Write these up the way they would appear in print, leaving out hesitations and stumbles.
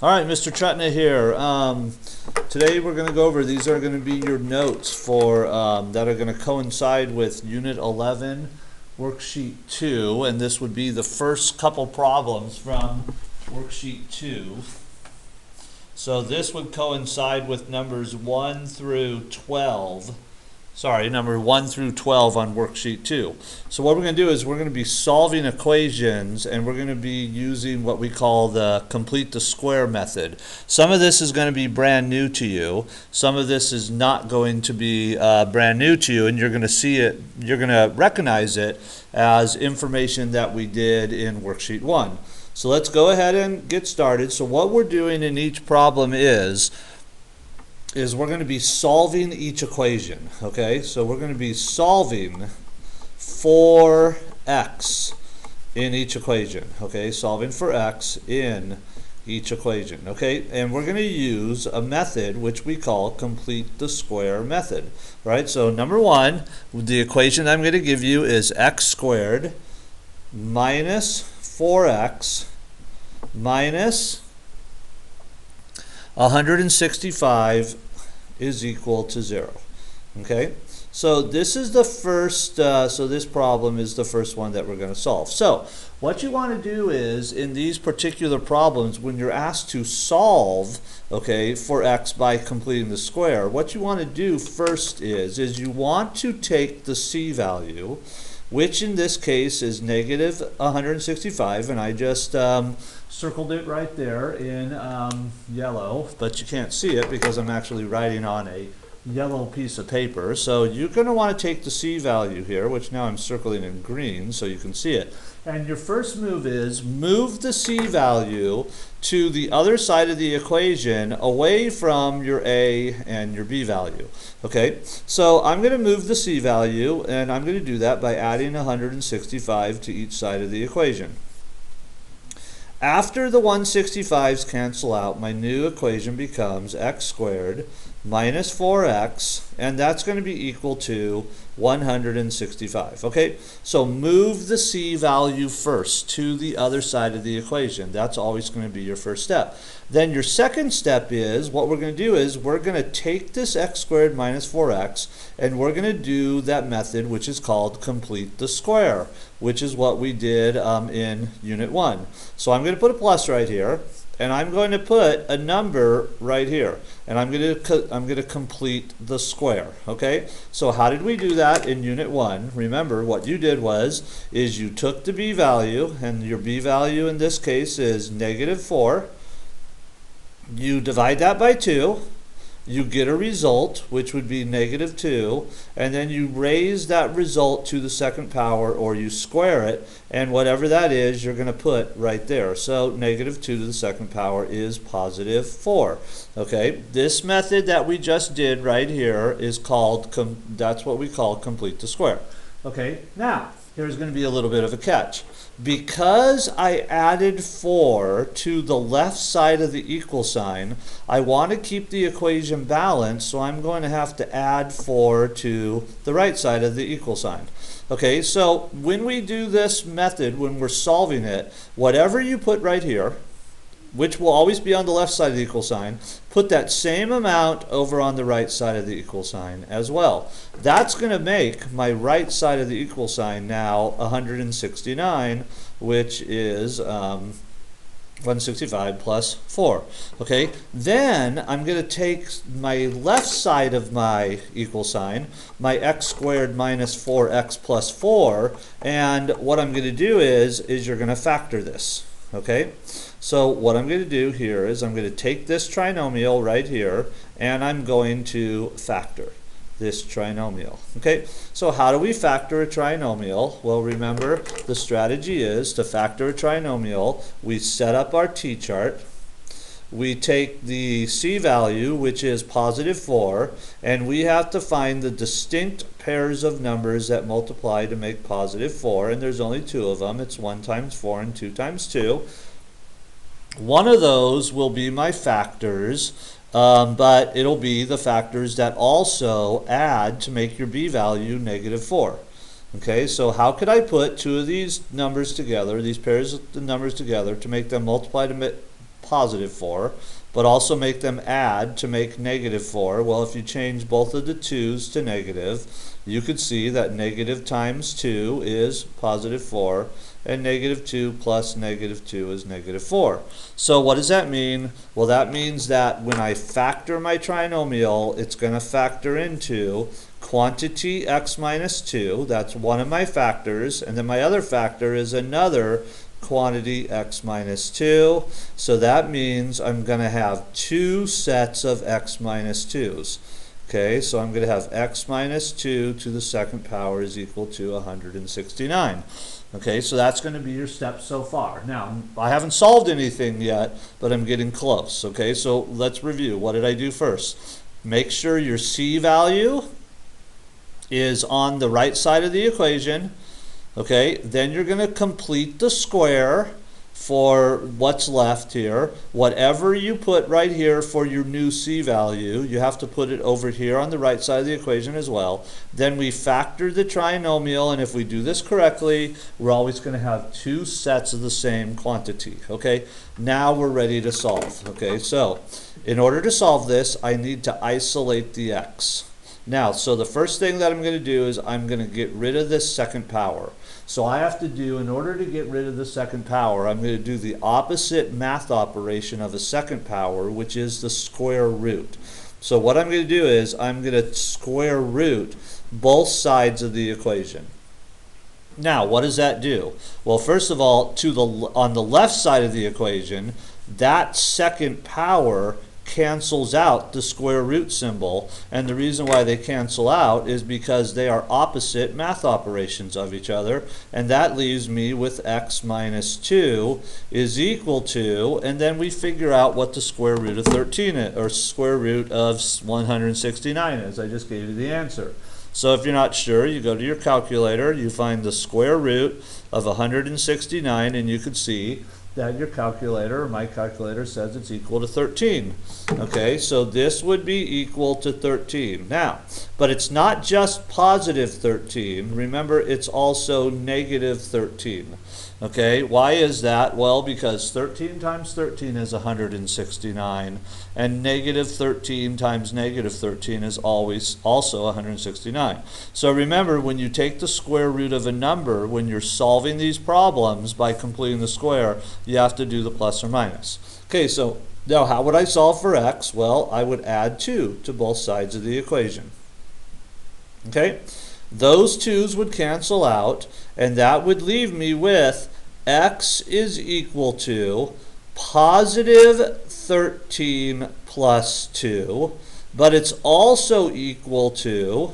All right, Mr. Trutna here. Today we're going to go over, these are going to be your notes for that are going to coincide with Unit 11, Worksheet 2, and this would be the first couple problems from Worksheet 2. So this would coincide with numbers 1 through 12. Sorry, number 1 through 12 on Worksheet 2. So what we're going to do is we're going to be solving equations, and we're going to be using what we call the complete the square method. Some of this is going to be brand new to you. Some of this is not going to be brand new to you, and you're going to see it, you're going to recognize it as information that we did in Worksheet 1. So let's go ahead and get started. So what we're doing in each problem is we're going to be solving each equation, okay? So we're going to be solving for x in each equation, okay? Solving for x in each equation, okay? And we're going to use a method which we call complete the square method, right? So number one, the equation I'm going to give you is x squared minus 4x minus 165 is equal to 0. Okay, so this is the first, so this problem is the first one that we're going to solve. So what you want to do is, in these particular problems, when you're asked to solve, okay, for x by completing the square, what you want to do first is you want to take the c value, which in this case is negative 165, and I just circled it right there in yellow, but you can't see it because I'm actually writing on a yellow piece of paper. So you're going to want to take the c value here, which now I'm circling in green so you can see it. And your first move is move the c value to the other side of the equation away from your a and your b value. Okay, so I'm going to move the c value, and I'm going to do that by adding 165 to each side of the equation. After the 165s cancel out, my new equation becomes x squared minus 4x, and that's going to be equal to 165. Okay, so move the c value first to the other side of the equation. That's always going to be your first step. Then your second step is, what we're going to do is we're going to take this x squared minus 4x, and we're going to do that method which is called complete the square, which is what we did in Unit 1. So I'm going to put a plus right here, and I'm going to put a number right here, and I'm going to complete the square. Okay, so how did we do that in Unit 1? Remember, what you did is you took the b value, and your b value in this case is negative 4. You divide that by 2, you get a result which would be negative 2, and then you raise that result to the second power, or you square it, and whatever that is you're going to put right there. So negative 2 to the second power is positive 4. Okay, this method that we just did right here is called, that's what we call complete the square. Okay, now here's going to be a little bit of a catch. Because I added 4 to the left side of the equal sign, I want to keep the equation balanced, so I'm going to have to add 4 to the right side of the equal sign. Okay, so when we do this method, when we're solving it, whatever you put right here, which will always be on the left side of the equal sign, put that same amount over on the right side of the equal sign as well. That's going to make my right side of the equal sign now 169, which is 165 plus 4. Okay, then I'm going to take my left side of my equal sign, my x squared minus 4x plus 4, and what I'm going to do is you're going to factor this. Okay, so what I'm going to do here is I'm going to take this trinomial right here, and I'm going to factor this trinomial. Okay, so how do we factor a trinomial? Well, remember, the strategy is to factor a trinomial. We set up our t-chart. We take the c value, which is positive 4, and we have to find the distinct pairs of numbers that multiply to make positive 4, and there's only 2 of them. It's 1 times 4 and 2 times 2. One of those will be my factors, but it'll be the factors that also add to make your b value negative 4. Okay, so how could I put two of these numbers together, these pairs of the numbers together, to make them multiply to positive 4, but also make them add to make negative 4. Well, if you change both of the 2's to negative, you could see that negative times 2 is positive 4, and negative 2 plus negative 2 is negative 4. So what does that mean? Well, that means that when I factor my trinomial, it's going to factor into quantity x minus 2. That's one of my factors. And then my other factor is another quantity x minus 2. So that means I'm going to have two sets of x minus 2's. Okay, so I'm going to have x minus 2 to the second power is equal to 169. Okay, so that's going to be your steps so far. Now, I haven't solved anything yet, but I'm getting close. Okay, so let's review. What did I do first? Make sure your c value is on the right side of the equation. Okay, then you're going to complete the square for what's left here. Whatever you put right here for your new c value, you have to put it over here on the right side of the equation as well. Then we factor the trinomial, and if we do this correctly, we're always going to have two sets of the same quantity. Okay, now we're ready to solve. Okay, so in order to solve this, I need to isolate the x. Now, so the first thing that I'm going to do is I'm going to get rid of this second power. So I have to do, in order to get rid of the second power, I'm going to do the opposite math operation of a second power, which is the square root. So what I'm going to do is I'm going to square root both sides of the equation. Now, what does that do? Well, first of all, on the left side of the equation, that second power cancels out the square root symbol, and the reason why they cancel out is because they are opposite math operations of each other, and that leaves me with x minus 2 is equal to, and then we figure out what the square root of 13 is, or square root of 169 is. I just gave you the answer. So if you're not sure, you go to your calculator, you find the square root of 169, and you can see that your calculator, or my calculator, says it's equal to 13. Okay, so this would be equal to 13. Now, but it's not just positive 13. Remember, it's also negative 13. Okay, why is that? Well, because 13 times 13 is 169, and negative 13 times negative 13 is always also 169. So remember, when you take the square root of a number, when you're solving these problems by completing the square, you have to do the plus or minus. Okay, so now how would I solve for x? Well, I would add 2 to both sides of the equation. Okay? Those 2's would cancel out, and that would leave me with x is equal to positive 13 plus 2, but it's also equal to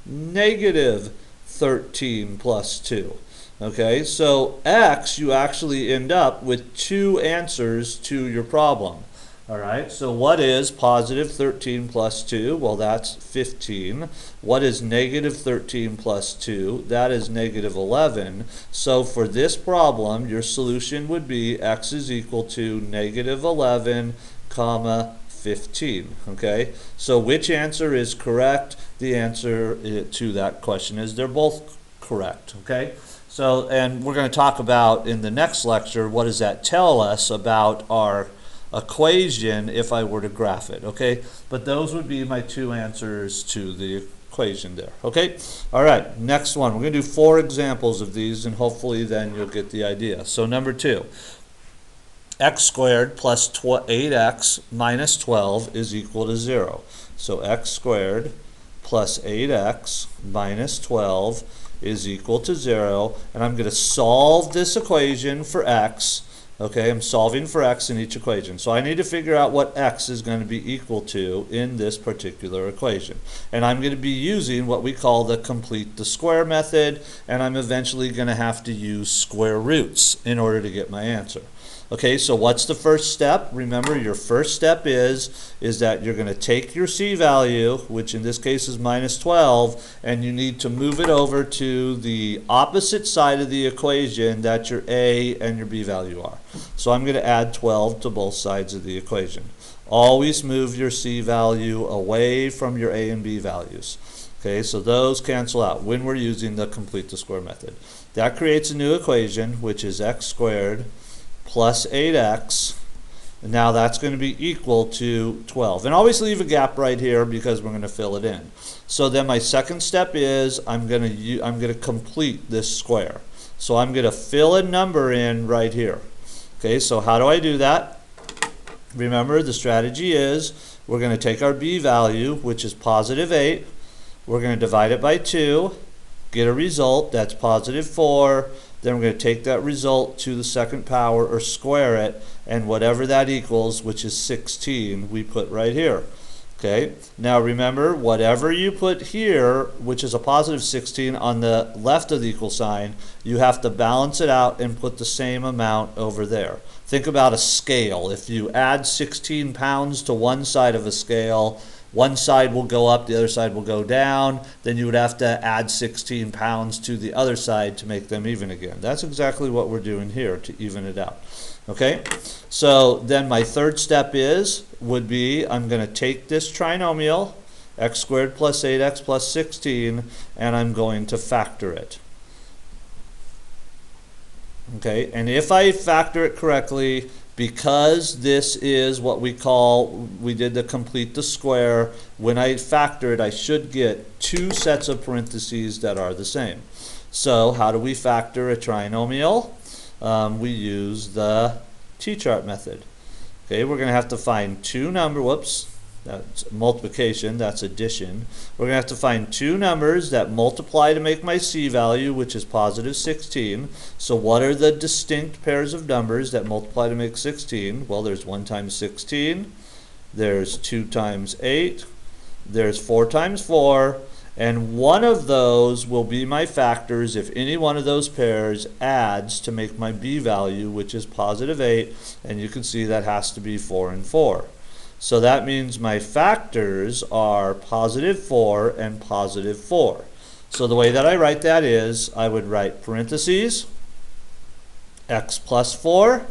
negative 13 plus 2. Okay, so x, you actually end up with two answers to your problem. All right, so what is positive 13 plus 2? Well, that's 15. What is negative 13 plus 2? That is negative 11. So for this problem, your solution would be x is equal to negative 11, comma, 15. Okay, so which answer is correct? The answer to that question is they're both correct. Okay, so, and we're going to talk about in the next lecture, what does that tell us about our equation if I were to graph it. Okay, but those would be my two answers to the equation there. Okay, all right, next one. We're going to do 4 examples of these, and hopefully then you'll get the idea. So number 2, x squared plus 8x minus 12 is equal to 0. So x squared plus 8x minus 12 is equal to 0, and I'm going to solve this equation for x. Okay, I'm solving for x in each equation. So I need to figure out what x is going to be equal to in this particular equation. And I'm going to be using what we call the complete the square method, and I'm eventually going to have to use square roots in order to get my answer. Okay, so what's the first step? Remember, your first step is that you're going to take your c value, which in this case is minus 12, and you need to move it over to the opposite side of the equation that your a and your b value are. So I'm going to add 12 to both sides of the equation. Always move your c value away from your a and b values. Okay, so those cancel out when we're using the complete the square method. That creates a new equation, which is x squared plus 8x And now that's going to be equal to 12. And always leave a gap right here because we're going to fill it in. So then my second step is I'm going to complete this square. So I'm going to fill a number in right here. Okay, so how do I do that? Remember, the strategy is we're going to take our b value, which is positive 8. We're going to divide it by 2, get a result, that's positive 4. Then we're going to take that result to the second power or square it, and whatever that equals, which is 16, we put right here. Okay, now remember, whatever you put here, which is a positive 16 on the left of the equal sign, you have to balance it out and put the same amount over there. Think about a scale. If you add 16 pounds to one side of a scale, one side will go up, the other side will go down. Then you would have to add 16 pounds to the other side to make them even again. That's exactly what we're doing here to even it out. Okay, so then my third step would be I'm going to take this trinomial, x squared plus 8x plus 16, and I'm going to factor it. Okay, and if I factor it correctly, because this is what we did the complete the square, when I factor it, I should get two sets of parentheses that are the same. So how do we factor a trinomial? We use the T-chart method. Okay, we're going to have to find two numbers, that's multiplication, that's addition. We're going to have to find two numbers that multiply to make my C value, which is positive 16. So what are the distinct pairs of numbers that multiply to make 16? Well, there's 1 times 16, there's 2 times 8, there's 4 times 4, and one of those will be my factors if any one of those pairs adds to make my B value, which is positive 8, and you can see that has to be 4 and 4. So that means my factors are positive 4 and positive 4. So the way that I write that is I would write parentheses, x plus 4,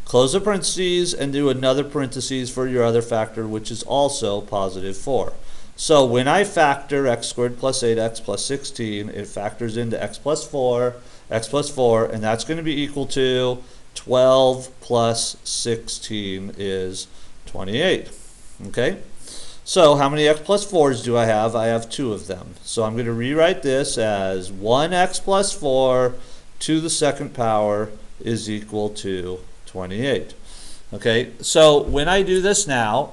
close the parentheses, and do another parentheses for your other factor, which is also positive 4. So when I factor x squared plus 8x plus 16, it factors into x plus 4, and that's going to be equal to 12 plus 16 is 28. Okay, so how many x plus 4s do I have? I have 2 of them. So I'm going to rewrite this as 1x plus 4 to the second power is equal to 28. Okay, so when I do this now,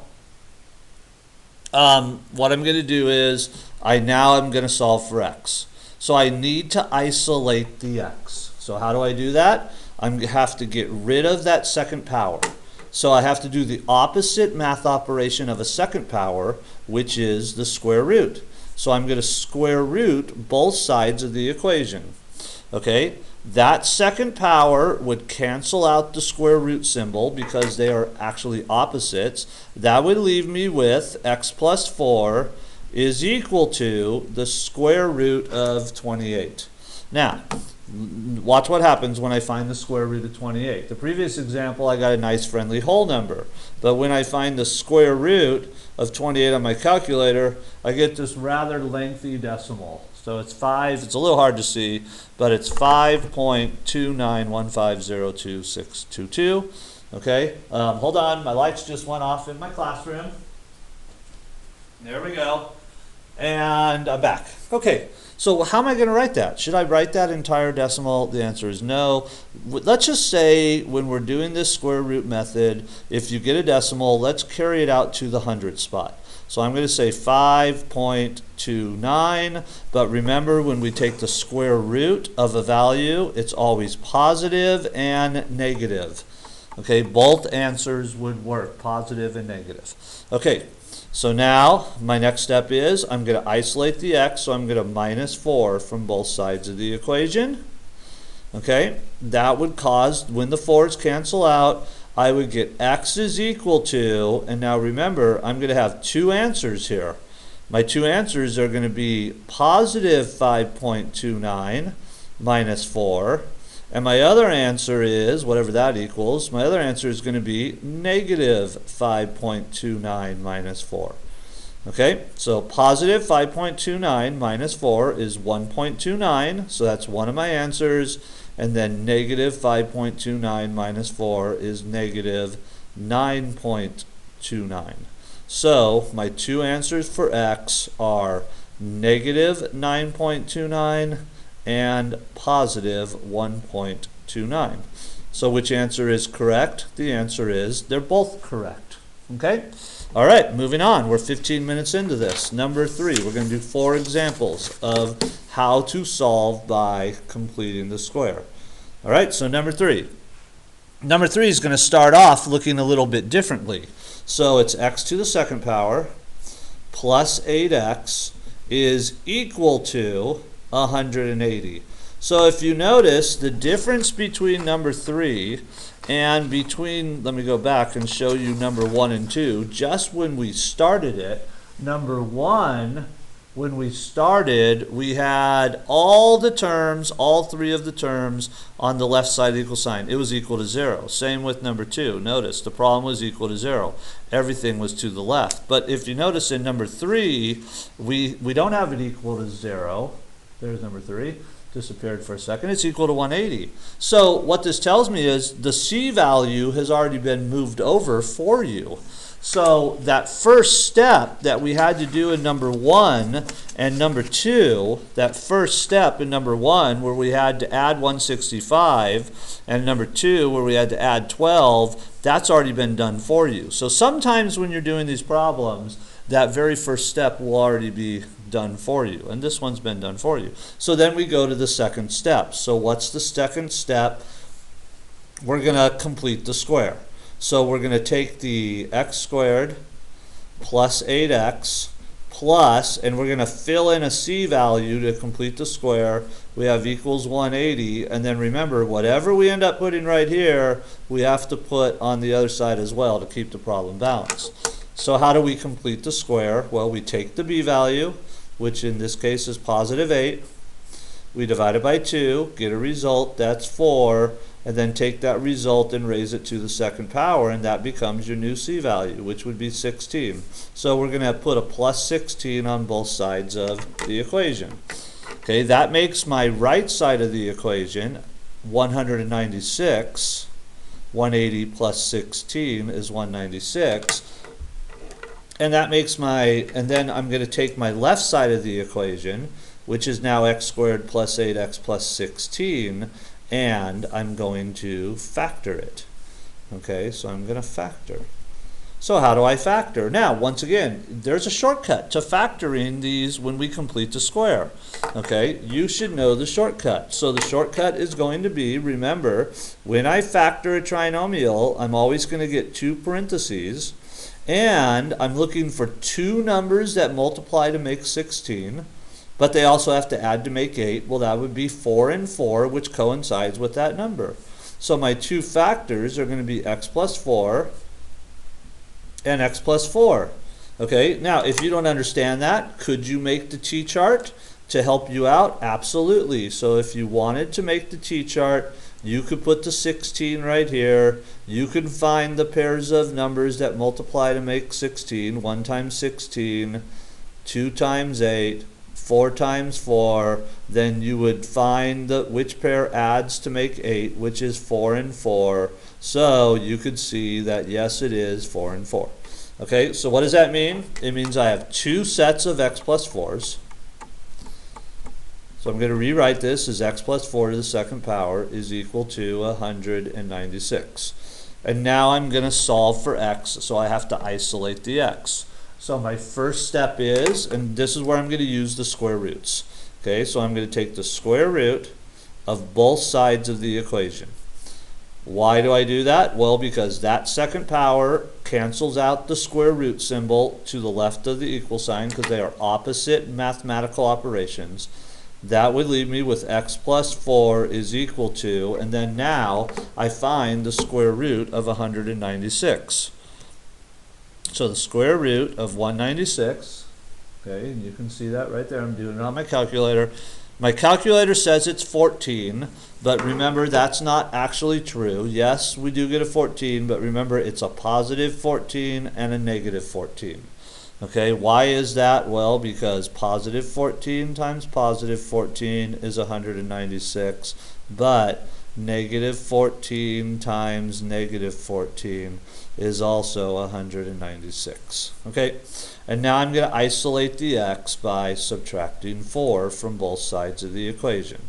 what I'm going to do is I'm going to solve for x. So I need to isolate the x. So how do I do that? I'm going to have to get rid of that second power. So I have to do the opposite math operation of a second power, which is the square root. So I'm going to square root both sides of the equation. Okay, that second power would cancel out the square root symbol because they are actually opposites. That would leave me with x plus 4 is equal to the square root of 28. Now, watch what happens when I find the square root of 28. The previous example, I got a nice friendly whole number. But when I find the square root of 28 on my calculator, I get this rather lengthy decimal. So it's 5, it's a little hard to see, but it's 5.291502622. Okay, hold on, my lights just went off in my classroom. There we go. And I'm back. Okay. So how am I going to write that? Should I write that entire decimal? The answer is no. Let's just say when we're doing this square root method, if you get a decimal, let's carry it out to the hundredth spot. So I'm going to say 5.29, but remember when we take the square root of a value, it's always positive and negative. Okay, both answers would work, positive and negative. Okay. So now my next step is I'm going to isolate the x, so I'm going to minus 4 from both sides of the equation. Okay, that would cause, when the 4's cancel out, I would get x is equal to, and now remember, I'm going to have two answers here. My two answers are going to be positive 5.29 minus 4. And my other answer is, whatever that equals, my other answer is going to be negative 5.29 minus 4. Okay, so positive 5.29 minus 4 is 1.29, so that's one of my answers. And then negative 5.29 minus 4 is negative 9.29. So my two answers for x are negative 9.29 and positive 1.29. So which answer is correct? The answer is they're both correct. Okay? All right, moving on. We're 15 minutes into this. Number 3, we're going to do 4 examples of how to solve by completing the square. All right, so number 3. Number 3 is going to start off looking a little bit differently. So it's x to the second power plus 8x is equal to 180. So if you notice, the difference between number 3 and between, let me go back and show you number 1 and 2, just when we started it, number 1, when we started, we had all the terms, all 3 of the terms on the left side of the equal sign. It was equal to 0. Same with number 2. Notice the problem was equal to 0. Everything was to the left. But if you notice in number 3, we don't have it equal to 0. There's number 3. Disappeared for a second. It's equal to 180. So what this tells me is the C value has already been moved over for you. So that first step that we had to do in number 1 and number 2, that first step in number 1 where we had to add 165 and number 2 where we had to add 12, that's already been done for you. So sometimes when you're doing these problems, that very first step will already be done for you, and this one's been done for you. So then we go to the second step. So what's the second step? We're going to complete the square. So we're going to take the x squared plus 8x plus, and we're going to fill in a c value to complete the square. We have equals 180, and then remember, whatever we end up putting right here, we have to put on the other side as well to keep the problem balanced. So how do we complete the square? Well, we take the b value, which in this case is positive 8. We divide it by 2, get a result, that's 4, and then take that result and raise it to the second power, and that becomes your new c value, which would be 16. So we're going to put a plus 16 on both sides of the equation. Okay, that makes my right side of the equation 196. 180 plus 16 is 196. And that makes and then I'm going to take my left side of the equation, which is now x squared plus 8x plus 16, and I'm going to factor it. Okay, so I'm going to factor. So how do I factor? Now, once again, there's a shortcut to factoring these when we complete the square. Okay, you should know the shortcut. So the shortcut is going to be, remember, when I factor a trinomial, I'm always going to get 2 parentheses. And I'm looking for 2 numbers that multiply to make 16, but they also have to add to make 8. Well, that would be 4 and 4, which coincides with that number. So my 2 factors are going to be x plus 4 and x plus 4. Okay, now if you don't understand that, could you make the t-chart to help you out? Absolutely. So if you wanted to make the t-chart, you could put the 16 right here. You can find the pairs of numbers that multiply to make 16. 1 times 16, 2 times 8, 4 times 4. Then you would find which pair adds to make 8, which is 4 and 4. So you could see that yes, it is 4 and 4. Okay, so what does that mean? It means I have 2 sets of x plus 4s. So I'm going to rewrite this as x plus 4 to the second power is equal to 196. And now I'm going to solve for x, so I have to isolate the x. So my first step is, and this is where I'm going to use the square roots. Okay, so I'm going to take the square root of both sides of the equation. Why do I do that? Well, because that second power cancels out the square root symbol to the left of the equal sign because they are opposite mathematical operations. That would leave me with x plus 4 is equal to, and then now I find the square root of 196. So the square root of 196, okay, and you can see that right there. I'm doing it on my calculator. My calculator says it's 14, but remember that's not actually true. Yes, we do get a 14, but remember it's a positive 14 and a negative 14. Okay, why is that? Well, because positive 14 times positive 14 is 196, but negative 14 times negative 14 is also 196. Okay, and now I'm going to isolate the x by subtracting 4 from both sides of the equation.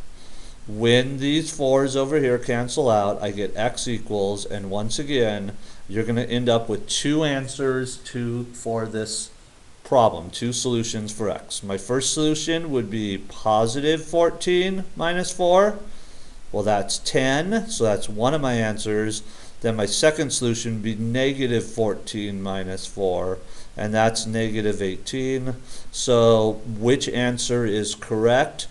When these 4's over here cancel out, I get x equals, and once again, you're going to end up with two answers for this problem, two solutions for x. My first solution would be positive 14 minus 4. Well, that's 10, so that's one of my answers. Then my second solution would be negative 14 minus 4, and that's negative 18. So which answer is correct?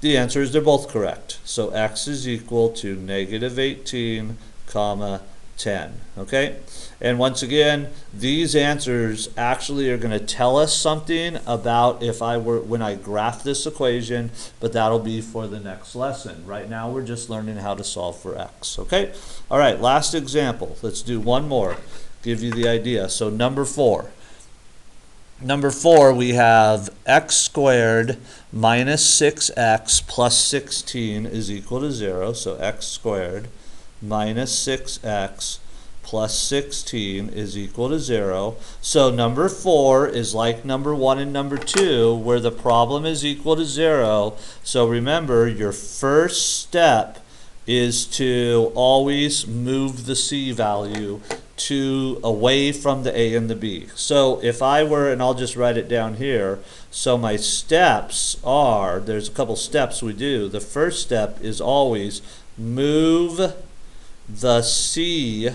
The answer is they're both correct. So x is equal to negative 18, comma 10. Okay? And once again, these answers actually are going to tell us something about when I graph this equation, but that'll be for the next lesson. Right now we're just learning how to solve for x. Okay? All right, last example. Let's do one more. Give you the idea. So number 4. Number 4, we have x squared minus 6x plus 16 is equal to 0. So x squared minus 6x plus 16 is equal to 0. So number 4 is like number 1 and number 2, where the problem is equal to 0. So remember, your first step is to always move the c value away from the a and the b. So if I were, and I'll just write it down here, so my steps are, there's a couple steps we do. The first step is always move the c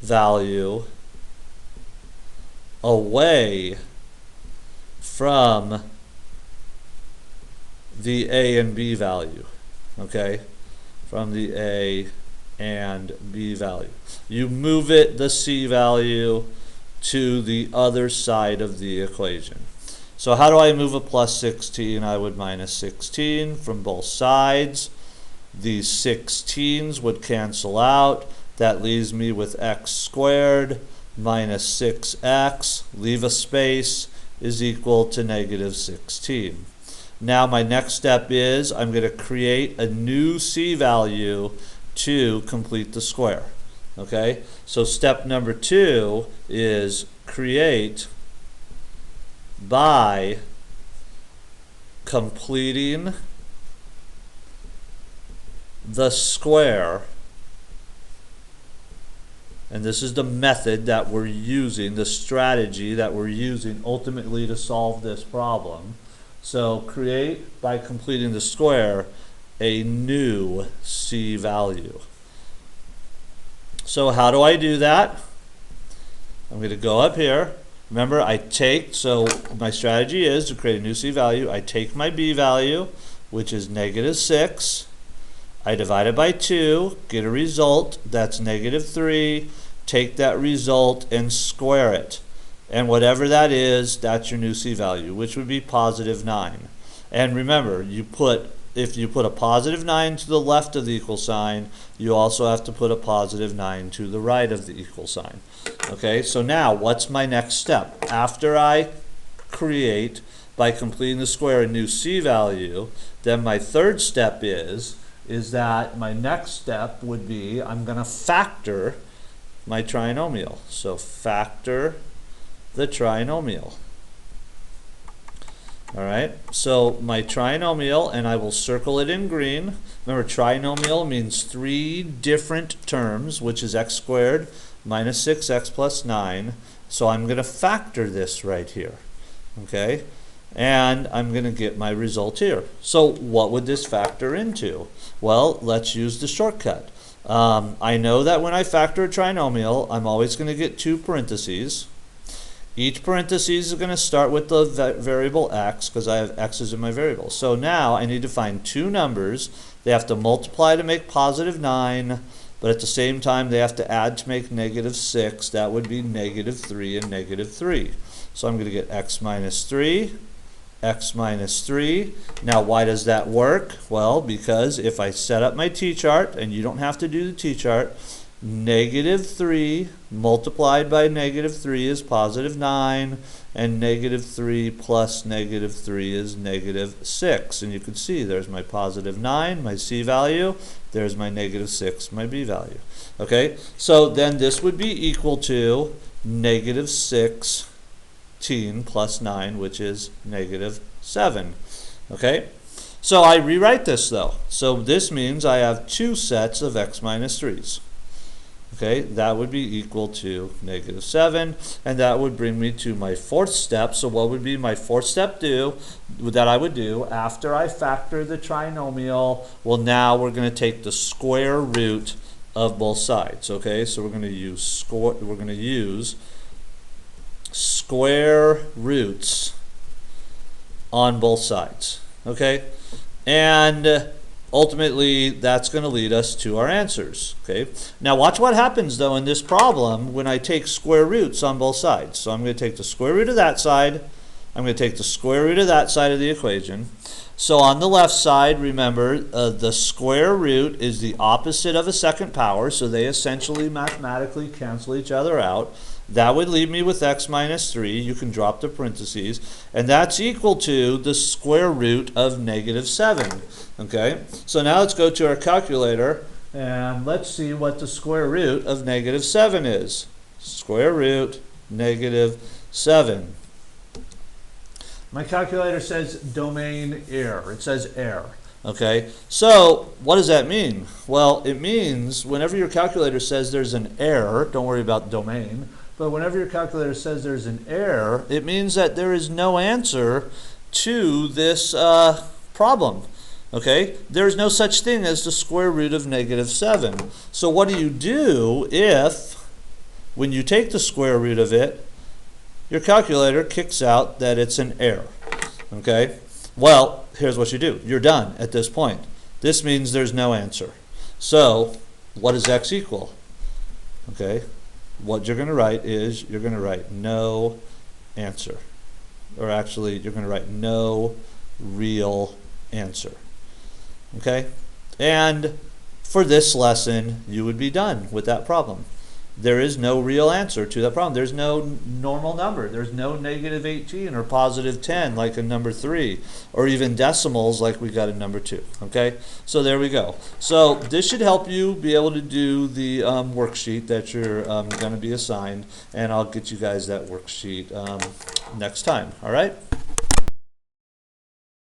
value away from the a and b value. Okay, from the a and b value. You move the c value to the other side of the equation. So how do I move a plus 16? I would minus 16 from both sides. These 16s would cancel out. That leaves me with x squared minus 6x, leave a space, is equal to negative 16. Now my next step is I'm going to create a new c value to complete the square. Okay, so step number 2 is create by completing the square. And this is the method that we're using, the strategy that we're using ultimately to solve this problem. So create, by completing the square, a new c value. So how do I do that? I'm going to go up here. Remember, so my strategy is to create a new c value. I take my b value, which is negative 6. I divide it by 2, get a result, that's negative 3. Take that result and square it. And whatever that is, that's your new c value, which would be positive 9. And remember, if you put a positive 9 to the left of the equal sign, you also have to put a positive 9 to the right of the equal sign. Okay, so now what's my next step? After I create, by completing the square, a new c value, then my third step is that my next step would be I'm going to factor my trinomial. So factor the trinomial. All right, so my trinomial, and I will circle it in green. Remember, trinomial means 3 different terms, which is x squared minus 6x plus 9. So I'm going to factor this right here. Okay, and I'm going to get my result here. So what would this factor into? Well, let's use the shortcut. I know that when I factor a trinomial, I'm always going to get 2 parentheses. Each parentheses is going to start with the variable x, because I have x's in my variable. So now I need to find 2 numbers. They have to multiply to make positive 9, but at the same time they have to add to make negative 6. That would be negative 3 and negative 3. So I'm going to get x minus 3, x minus 3. Now why does that work? Well, because if I set up my t-chart, and you don't have to do the t-chart, negative 3 multiplied by negative 3 is positive 9, and negative 3 plus negative 3 is negative 6. And you can see there's my positive 9, my C value, there's my negative 6, my B value. Okay, so then this would be equal to negative 16 plus 9, which is negative 7. Okay, so I rewrite this though. So this means I have two sets of x minus 3's. Okay, that would be equal to negative 7, and that would bring me to my fourth step. So what would be my fourth step that I would do after I factor the trinomial? Well, now we're going to take the square root of both sides. Okay, so we're going to use square roots on both sides. Okay, and ultimately, that's going to lead us to our answers. Okay. Now watch what happens though in this problem when I take square roots on both sides. So I'm going to take the square root of that side. I'm going to take the square root of that side of the equation. So on the left side, remember, the square root is the opposite of a second power. So they essentially mathematically cancel each other out. That would leave me with x minus 3. You can drop the parentheses. And that's equal to the square root of negative 7. Okay, so now let's go to our calculator and let's see what the square root of negative 7 is. Square root negative 7. My calculator says domain error. It says error. Okay, so what does that mean? Well, it means whenever your calculator says there's an error, don't worry about domain, but whenever your calculator says there's an error, it means that there is no answer to this problem. Okay, there's no such thing as the square root of negative 7. So what do you do if, when you take the square root of it, your calculator kicks out that it's an error? Okay, well, here's what you do. You're done at this point. This means there's no answer. So what does x equal? Okay, what you're going to write is you're going to write no answer. Or actually, you're going to write no real answer. Okay, and for this lesson, you would be done with that problem. There is no real answer to that problem. There's no normal number. There's no negative 18 or positive 10 like in number 3, or even decimals like we got in number 2. Okay, so there we go. So this should help you be able to do the worksheet that you're going to be assigned, and I'll get you guys that worksheet next time. All right.